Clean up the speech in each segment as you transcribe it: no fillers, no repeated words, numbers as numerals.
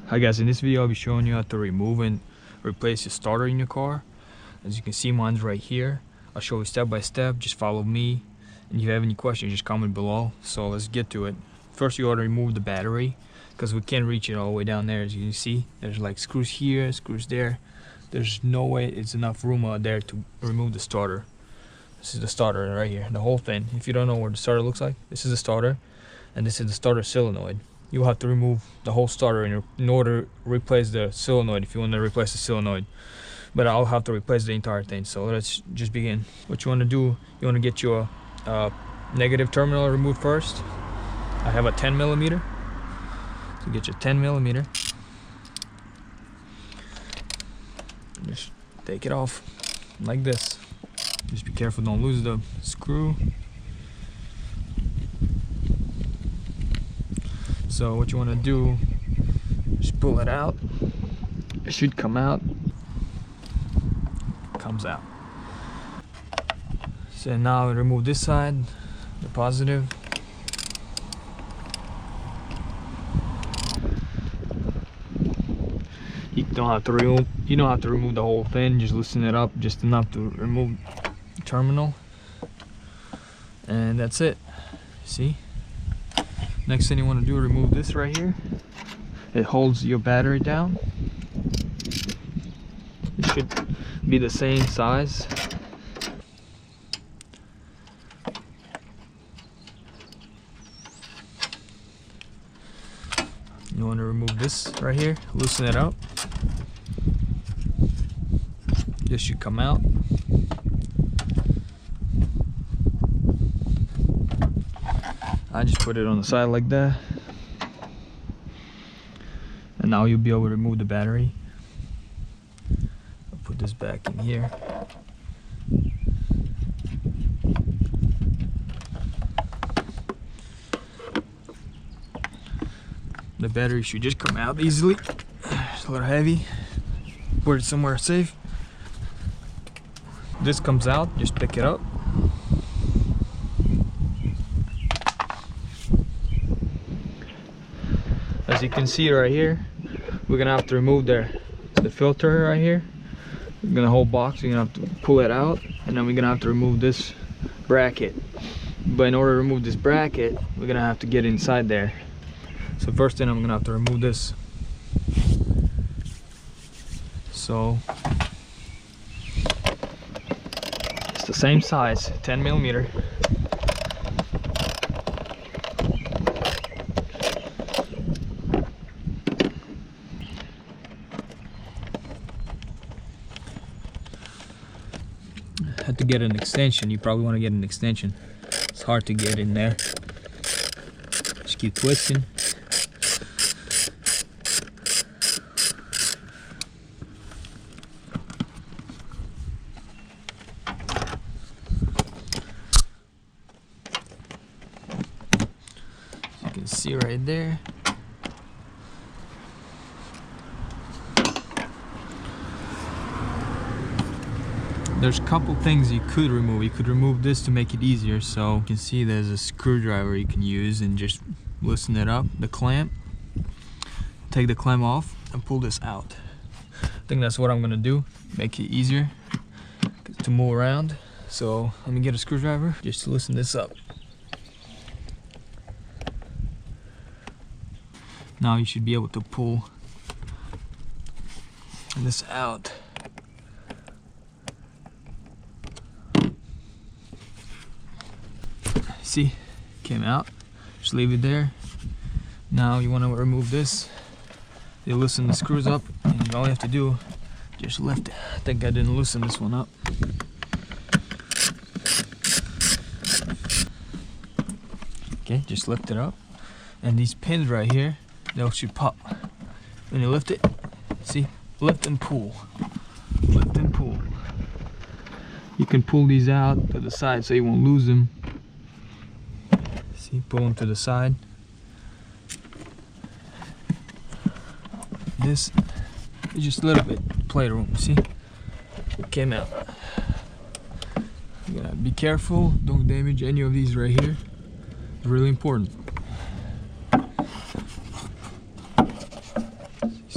Hi guys, in this video I'll be showing you how to remove and replace your starter in your car. As you can see, mine's right here. I'll show you step by step. Just follow me, and if you have any questions just comment below. So let's get to it. First you ought to remove the battery, because we can't reach it all the way down there. As you can see, there's like screws here, screws there. There's no way it's enough room out there to remove the starter. This is the starter right here, the whole thing. If you don't know what the starter looks like, this is the starter, and this is the starter solenoid. You'll have to remove the whole starter in order to replace the solenoid, if you want to replace the solenoid. But I'll have to replace the entire thing, so let's just begin. What you want to do, you want to get your negative terminal removed first. I have a 10mm, so get your 10mm. Just take it off like this. Just be careful, don't lose the screw. So what you want to do, just pull it out. It should come out. Comes out. So now remove this side, the positive. You don't have to remove the whole thing. Just loosen it up just enough to remove the terminal, and that's it. See? Next thing you want to do, remove this right here. It holds your battery down. It should be the same size. You want to remove this right here, loosen it up. This should come out. I just put it on the side like that, and now you'll be able to remove the battery. I'll put this back in here. The battery should just come out easily. It's a little heavy. Put it somewhere safe. This comes out, just pick it up. As you can see right here, we're gonna have to remove the filter right here. We're gonna whole box, we're gonna have to pull it out, and then we're gonna have to remove this bracket. But in order to remove this bracket, we're gonna have to get inside there. So first thing, I'm gonna have to remove this. So it's the same size, 10mm. Had to get an extension. You probably want to get an extension. It's hard to get in there. Just keep twisting. As you can see right there. There's a couple things you could remove. You could remove this to make it easier. So you can see there's a screwdriver you can use and just loosen it up. The clamp. Take the clamp off and pull this out. I think that's what I'm gonna do. Make it easier to move around. So let me get a screwdriver. Just loosen this up. Now you should be able to pull this out. See, came out. Just leave it there. Now you want to remove this. You loosen the screws up, and all you have to do, just lift it. I think I didn't loosen this one up. Okay, just lift it up, and these pins right here, they should pop. When you lift it, see, lift and pull, lift and pull. You can pull these out to the side so you won't lose them. See, pull them to the side. This is just a little bit playroom. See, it came out. You gotta be careful, don't damage any of these right here. It's really important.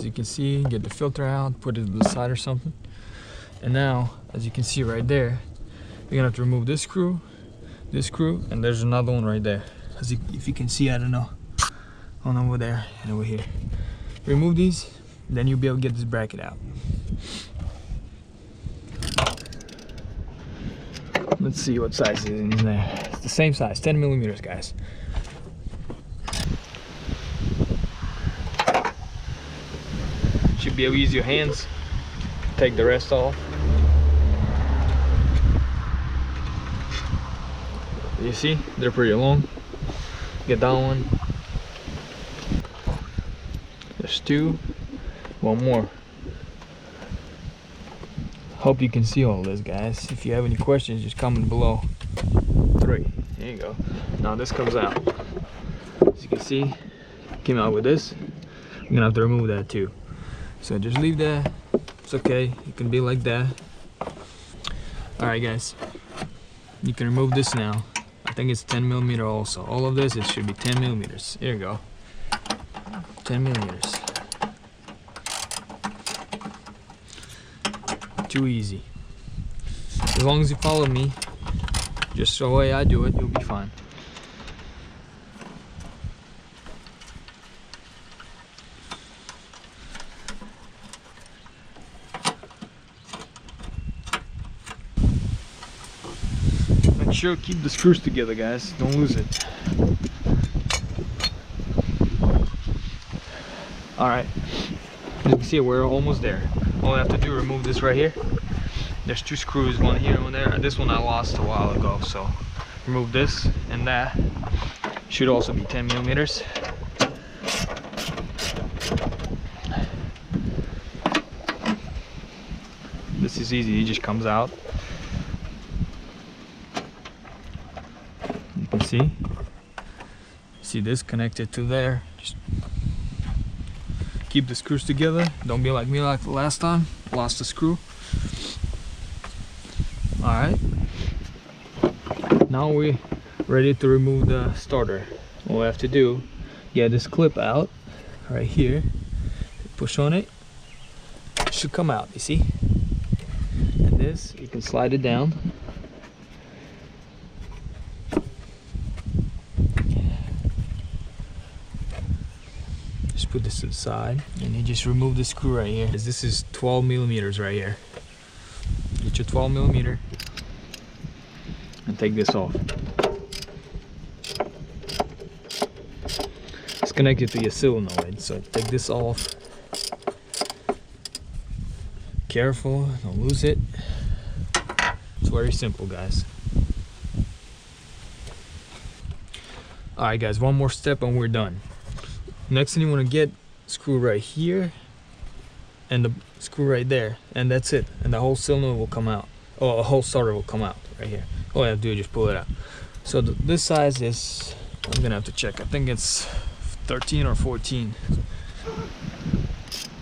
you can see, get the filter out, put it to the side or something. And now, as you can see right there, you're gonna have to remove this screw, and there's another one right there. If you can see, I don't know, on over there and over here. Remove these, then you'll be able to get this bracket out. Let's see what size is in there. It's the same size, 10 millimeters, guys. Should be able to use your hands. Take the rest off. You see, they're pretty long. Get that one. There's two. One more. Hope you can see all this, guys. If you have any questions, just comment below. 3. There you go. Now this comes out. As you can see, came out with this. I'm gonna have to remove that too. So just leave that. It's okay. It can be like that. Alright, guys. You can remove this now. I think it's 10 millimeter also. All of this, it should be 10 millimeters. Here you go. 10 millimeters. Too easy. As long as you follow me, just the way I do it, you'll be fine. Make sure to keep the screws together, guys. Don't lose it. Alright. As you can see, we're almost there. All I have to do is remove this right here. There's 2 screws, one here and one there. This one I lost a while ago, so remove this, and that should also be 10 millimeters. This is easy, it just comes out. You can see this connected to there. Just keep the screws together. Don't be like me like the last time. Lost the screw. Alright. Now we're ready to remove the starter. All we have to do, get this clip out right here. Push on it. It should come out, you see? And this, you can slide it down. Put this to the side, and you just remove the screw right here. This is 12 millimeters right here. Get your 12 millimeter and take this off. It's connected to your solenoid, so take this off. Careful, don't lose it. It's very simple, guys. Alright guys, one more step and we're done. Next thing you want to get, screw right here and the screw right there, and that's it, and the whole solenoid will come out, or a whole starter will come out right here. All I have to do is just pull it out. So this size is, I'm gonna have to check, I think it's 13 or 14.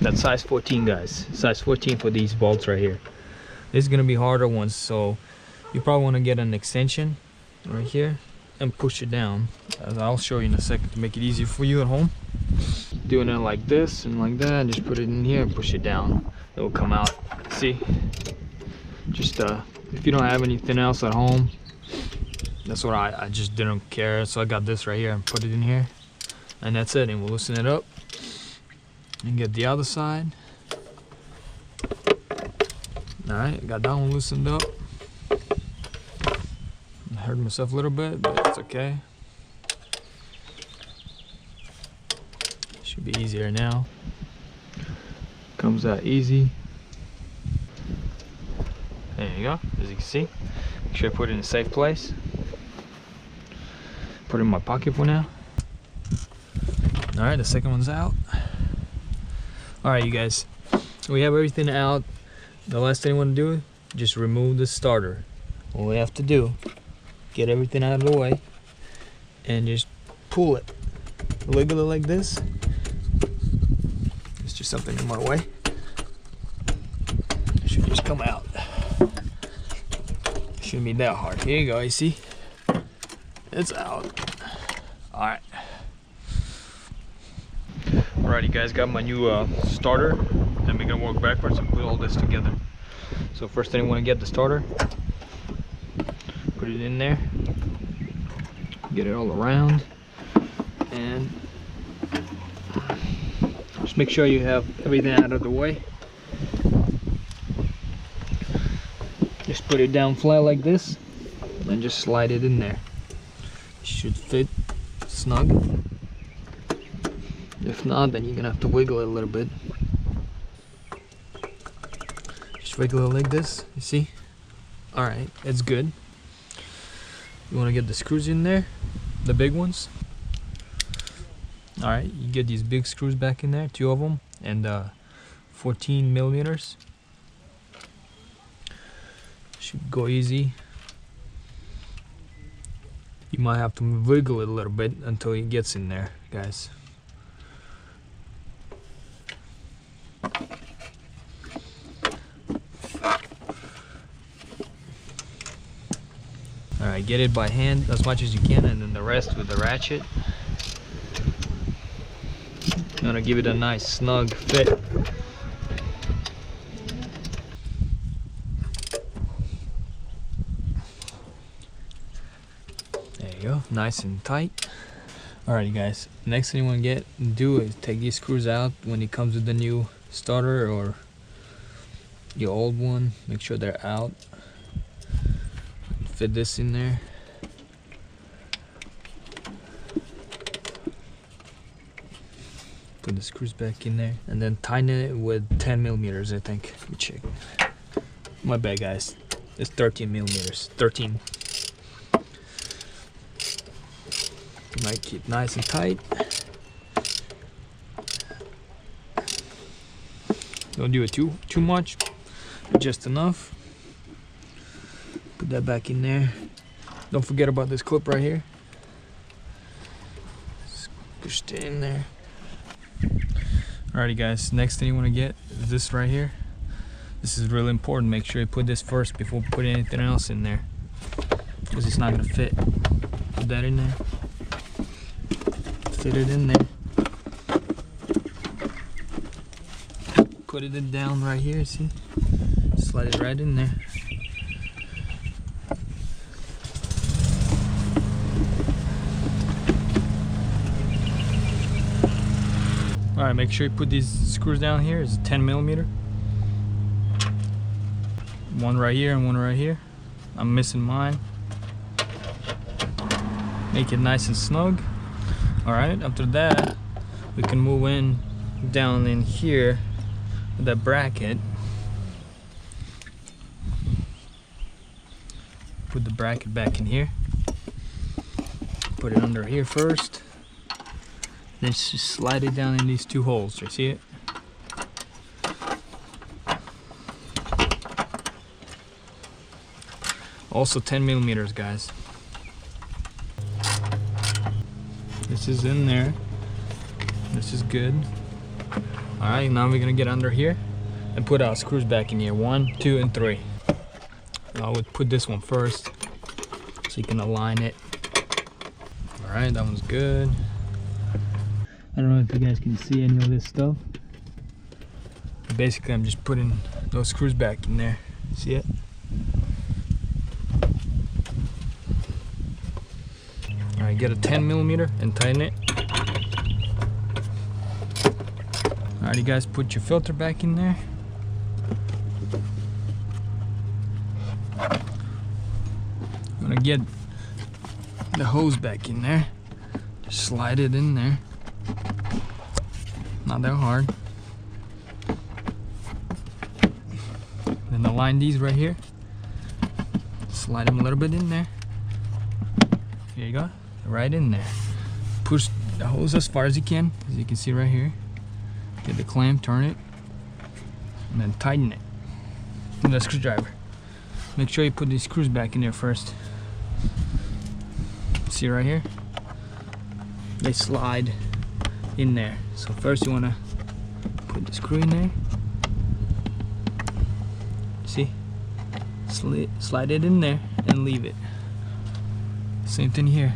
That's size 14, guys. Size 14 for these bolts right here. This is gonna be harder ones, so you probably want to get an extension right here and push it down, as I'll show you in a second to make it easier for you at home. Doing it like this and like that, and just put it in here and push it down. It will come out. See? Just if you don't have anything else at home, that's what I just didn't care, so I got this right here and put it in here, and that's it. And we'll loosen it up and get the other side. All right, got that one loosened up. I hurt myself a little bit, but it's okay. Should be easier now. Comes out easy. There you go, as you can see. Make sure I put it in a safe place. Put it in my pocket for now. Alright, the second one's out. Alright, you guys, we have everything out. The last thing I want to do, just remove the starter. All we have to do, get everything out of the way and just pull it. Wiggle it like this. It's just something in my way. It should just come out. Shouldn't be that hard. Here you go, you see? It's out. Alright. Alright Alrighty guys, got my new starter, and we're gonna work backwards and put all this together. So first thing, you want to get the starter, put it in there, get it all around, and just make sure you have everything out of the way. Just put it down flat like this and just slide it in there. It should fit snug. If not, then you're gonna have to wiggle it a little bit. Just wiggle it like this, you see? Alright, it's good. You wanna get the screws in there, the big ones. Alright, you get these big screws back in there, 2 of them, and 14 millimeters. Should go easy. You might have to wiggle it a little bit until it gets in there, guys. Alright, get it by hand as much as you can, and then the rest with the ratchet. I'm gonna give it a nice snug fit. There you go, nice and tight. Alrighty guys, next thing you want to do is take these screws out when it comes with the new starter or your old one. Make sure they're out. Fit this in there. Put the screws back in there and then tighten it with 10 millimeters, I think. Let me check. My bad guys, it's 13 millimeters. 13. Make it nice and tight. Don't do it too much, just enough. Put that back in there. Don't forget about this clip right here. Push it in there. Alrighty guys, next thing you want to get is this right here. This is really important. Make sure you put this first before putting anything else in there, because it's not gonna fit. Put that in there. Fit it in there. Put it down right here, see? Slide it right in there. Alright, make sure you put these screws down here. It's 10 millimeter. One right here and one right here. I'm missing mine. Make it nice and snug. Alright, after that, we can move in down in here with that bracket. Put the bracket back in here. Put it under here first. Then just slide it down in these 2 holes. You see it? Also 10 millimeters, guys. This is in there. This is good. Alright, now we're gonna get under here and put our screws back in here. 1, 2, and 3. I would put this one first so you can align it. Alright, that one's good. I don't know if you guys can see any of this stuff. Basically, I'm just putting those screws back in there. See it? Alright, get a 10 millimeter and tighten it. Alright, you guys, put your filter back in there. I'm gonna get the hose back in there. Just slide it in there. Not that hard. Then align these right here. Slide them a little bit in there. Here you go. Right in there. Push the hose as far as you can, as you can see right here. Get the clamp, turn it, and then tighten it with a screwdriver. Make sure you put these screws back in there first. See right here? They slide in there. So first you want to put the screw in there. See? Slide it in there and leave it. Same thing here.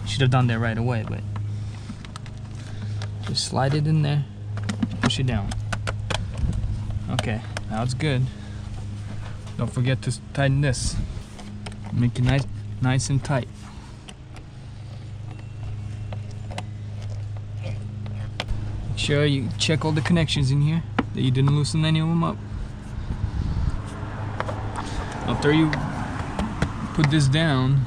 Should have done that right away, but Just slide it in there, push it down. Okay, now it's good. Don't forget to tighten this. Make it nice and tight. Make sure you check all the connections in here, that you didn't loosen any of them up. After you put this down,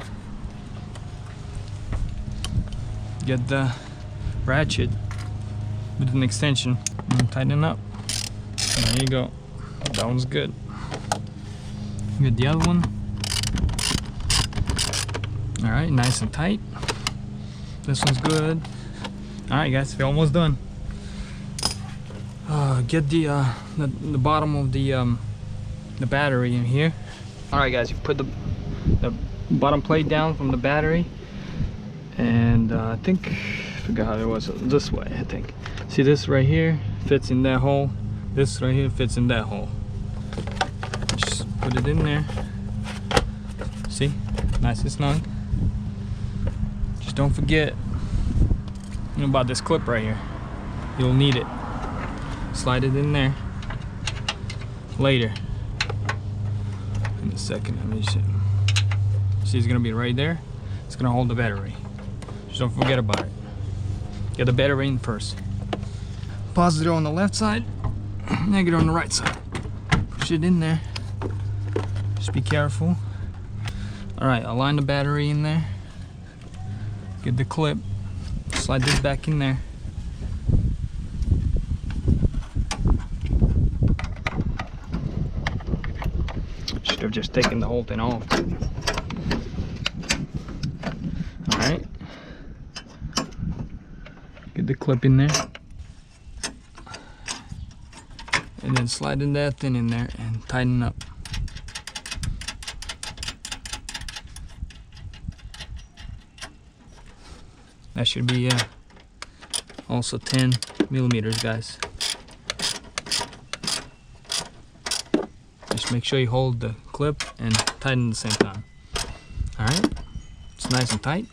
get the ratchet with an extension and tighten up. There you go. That one's good. Get the other one. Alright, nice and tight. This one's good. Alright guys, we're almost done. Get the bottom of the battery in here. Alright guys, you put the bottom plate down from the battery, and I forgot how it was, this way I think. See, this right here fits in that hole. This right here fits in that hole. Just put it in there. See, nice and snug. Just don't forget about this clip right here. You'll need it. Slide it in there later. In a second, let me see. See, it's gonna be right there. It's gonna hold the battery. Just don't forget about it. Get the battery in first. Positive on the left side, negative on the right side. Push it in there. Just be careful. Alright, align the battery in there. Get the clip. Slide this back in there. Should have just taken the whole thing off. Alright. Get the clip in there. And then slide in that thing in there and tighten up. That should be also 10 millimeters, guys. Just make sure you hold the clip and tighten at the same time. Alright, it's nice and tight.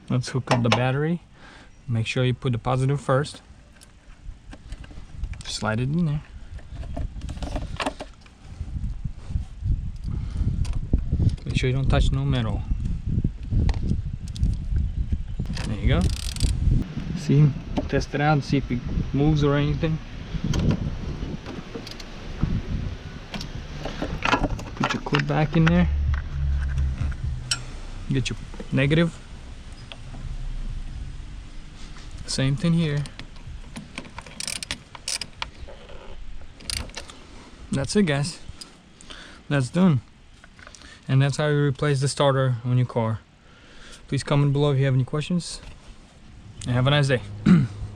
Let's hook up the battery. Make sure you put the positive first. Slide it in there. Make sure you don't touch no metal. There you go. See, test it out and see if it moves or anything. Put your clip back in there. Get your negative. Same thing here. That's it, guys. That's done. And that's how you replace the starter on your car. Please comment below if you have any questions. And have a nice day.